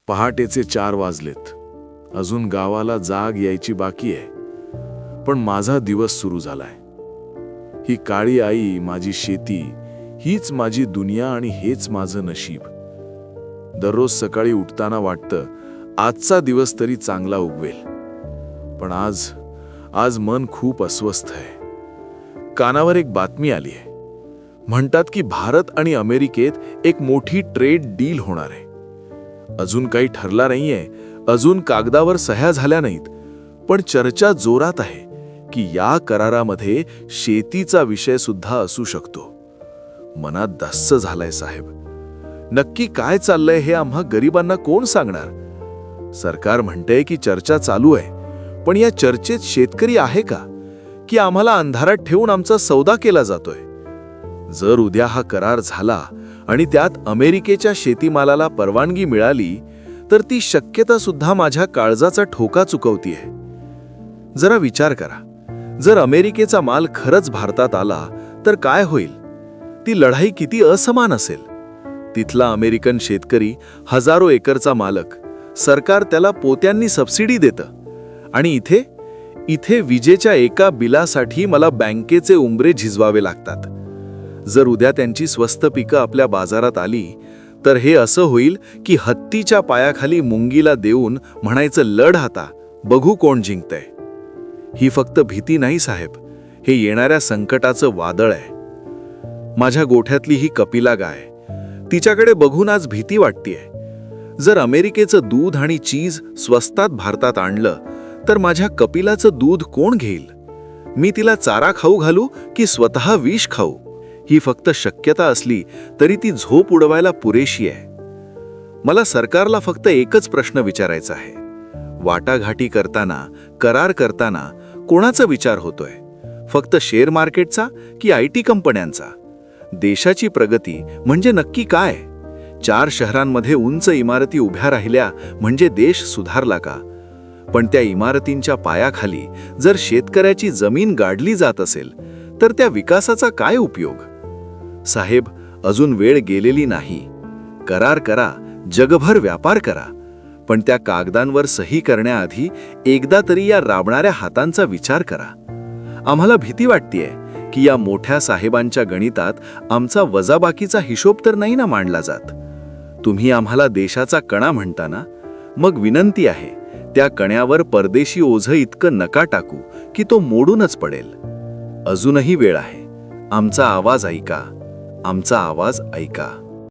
पहाटेचे 4 वाजलेत. अजून गावाला जाग यायची बाकी आहे. पण माझा दिवस सुरू झालाय. ही काळी आई, माझी शेती, हीच माझी दुनिया आणि हेच माझं नशीब. दररोज सकाळी उठताना वाटतं आजचा दिवस तरी चांगला उगवेल. पण आज मन खूप अस्वस्थ आहे. कानावर एक बातमी आली आहे. म्हणतात की भारत आणि अमेरिकेत एक मोठी ट्रेड डील होणार आहे. अजून काही ठरला नाहीये, अजून कागदावर सह्या झाल्या नाहीत, पण चर्चा जोरात आहे की या करारामध्ये शेतीचा विषय सुद्धा असू शकतो. मनात धस्स झालाय साहेब. नक्की काय चाललंय हे आम्हा गरिबांना कोण सांगणार? सरकार म्हणतंय की चर्चा चालू आहे, पण या चर्चेत शेतकरी आहे का? की आम्हाला अंधारात ठेवून आमचा सौदा केला जातोय? जर उद्या हा करार झाला आणि त्यात अमेरिकेच्या शेतीमालाला परवानगी मिळाली तर ती शक्यता सुद्धा माझ्या काळजाचा ठोका चुकवतीये. जरा विचार करा, जर अमेरिकेचा माल खरंच भारतात आला तर काय होईल? ती लढाई किती असमान असेल. तिथला अमेरिकन शेतकरी हजारो एकरचा मालक, सरकार त्याला पोत्यांनी सबसिडी देतं, आणि इथे विजेच्या एका बिलासाठी मला बँकेचे उंबरे झिजवावे लागतात. जर उद्या त्यांची स्वस्त पिकं आपल्या बाजारात आली तर हे असं होईल की हत्तीच्या पायाखाली मुंगीला देऊन म्हणायचं, लढ आता, बघू कोण जिंकतंय. ही फक्त भीती नाही साहेब, हे येणाऱ्या संकटाचं वादळ आहे. माझ्या गोठ्यातली ही कपिला गाय, तिच्याकडे बघून आज भीती वाटतेय. जर अमेरिकेचं दूध आणि चीज स्वस्तात भारतात आणलं तर माझ्या कपिलाचं दूध कोण घेईल? मी तिला चारा खाऊ घालू की स्वतः विष खाऊ? ही फक्त शक्यता असली तरी ती झोप उडवायला पुरेशी आहे. मला सरकारला फक्त एकच प्रश्न विचारायचा आहे. वाटाघाटी करताना, करार करताना कोणाचा विचार होतोय? फक्त शेअर मार्केटचा की IT कंपन्यांचा? देशाची प्रगती म्हणजे नक्की काय? 4 शहरांमध्ये उंच इमारती उभ्या राहिल्या म्हणजे देश सुधारला का? पण त्या इमारतींच्या पायाखाली जर शेतकऱ्याची जमीन गाडली जात असेल तर त्या विकासाचा काय उपयोग? साहेब, अजून वेळ गेलेली नाही. करार करा, जगभर व्यापार करा, पण त्या कागदांवर सही करण्याआधी एकदा तरी या राबणाऱ्या हातांचा विचार करा. आम्हाला भीती वाटतेय की या मोठ्या साहेबांच्या गणितात आमचा वजाबाकीचा हिशोब तर नाही ना मांडला जात. तुम्ही आम्हाला देशाचा कणा म्हणता ना, मग विनंती आहे, त्या कण्यावर परदेशी ओझं इतकं नका टाकू की तो मोडूनच पडेल. अजूनही वेळ आहे. आमचा आवाज ऐका, आमचा आवाज ऐका.